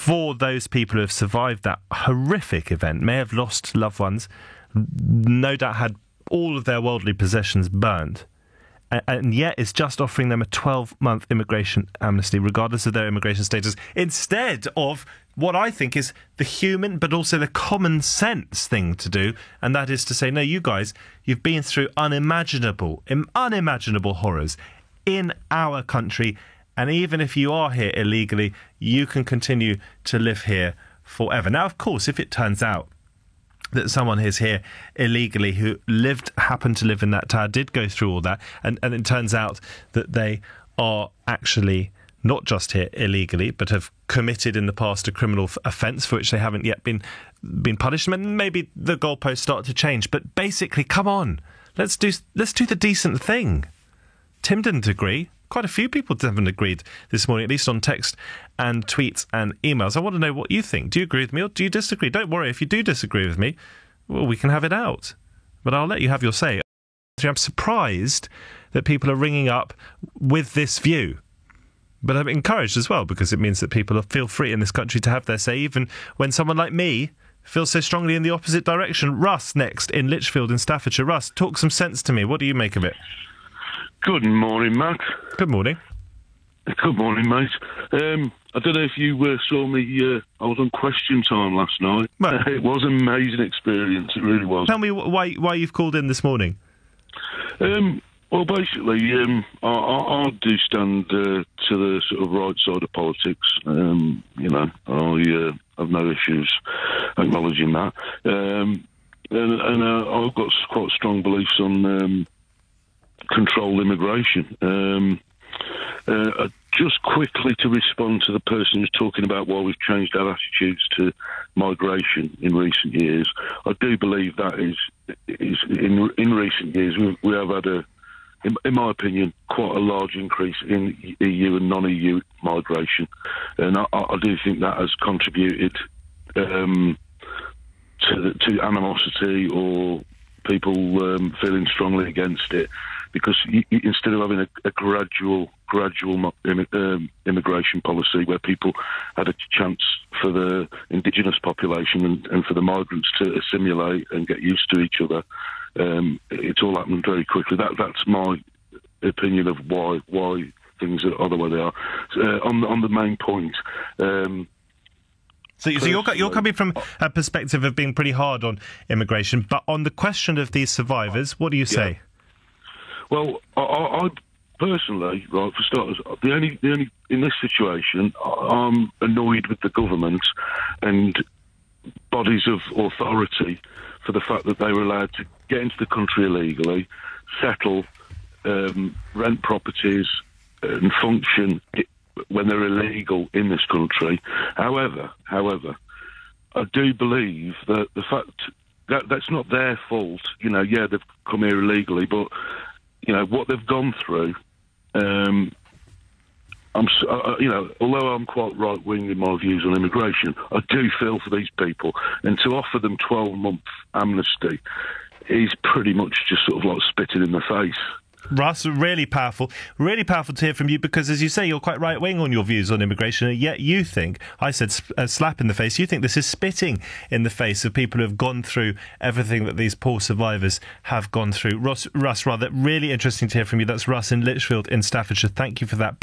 for those people who have survived that horrific event, may have lost loved ones, no doubt had all of their worldly possessions burned, and yet it's just offering them a 12-month immigration amnesty, regardless of their immigration status, instead of what I think is the human but also the common sense thing to do, and that is to say, no, you guys, you've been through unimaginable horrors in our country, and even if you are here illegally, you can continue to live here forever. Now, of course, if it turns out that someone is here illegally who happened to live in that tower, did go through all that, and it turns out that they are actually not just here illegally, but have committed in the past a criminal offence for which they haven't yet been punished, and maybe the goalposts start to change. But basically, come on, let's do the decent thing. Tim didn't agree. Quite a few people haven't agreed this morning, at least on text and tweets and emails. I want to know what you think. Do you agree with me or do you disagree? Don't worry, if you do disagree with me, well, we can have it out. But I'll let you have your say. I'm surprised that people are ringing up with this view. But I'm encouraged as well, because it means that people feel free in this country to have their say, even when someone like me feels so strongly in the opposite direction. Russ, next, in Lichfield in Staffordshire. Russ, talk some sense to me. What do you make of it? Good morning, Matt. Good morning. Good morning, mate. I don't know if you saw me. I was on Question Time last night. Well, it was an amazing experience. It really was. Tell me why you've called in this morning. Well, basically, I do stand to the sort of right side of politics. I have no issues acknowledging that. And I've got quite strong beliefs on controlled immigration. Just quickly to respond to the person who's talking about why we've changed our attitudes to migration in recent years, I do believe that is in recent years we have had in my opinion, quite a large increase in EU and non-EU migration, and I do think that has contributed to animosity or people feeling strongly against it, because instead of having a gradual immigration policy where people had a chance for the indigenous population and for the migrants to assimilate and get used to each other, it's all happened very quickly. That's my opinion of why things are the way they are. On the main point. So you're coming from a perspective of being pretty hard on immigration, but on the question of these survivors, what do you say? Well, I personally, right, for starters, the only in this situation, I'm annoyed with the government and bodies of authority for the fact that they were allowed to get into the country illegally, settle, rent properties, and function when they're illegal in this country. However, I do believe that the fact that that's not their fault. Yeah, they've come here illegally, but what they've gone through. Although I'm quite right wing in my views on immigration, I do feel for these people, and to offer them 12-month amnesty is pretty much just sort of like spitting in the face. Russ, really powerful to hear from you, because, as you say, you're quite right-wing on your views on immigration, and yet you think, I said a slap in the face, you think this is spitting in the face of people who have gone through everything that these poor survivors have gone through. Russ, rather, really interesting to hear from you. That's Russ in Lichfield in Staffordshire. Thank you for that.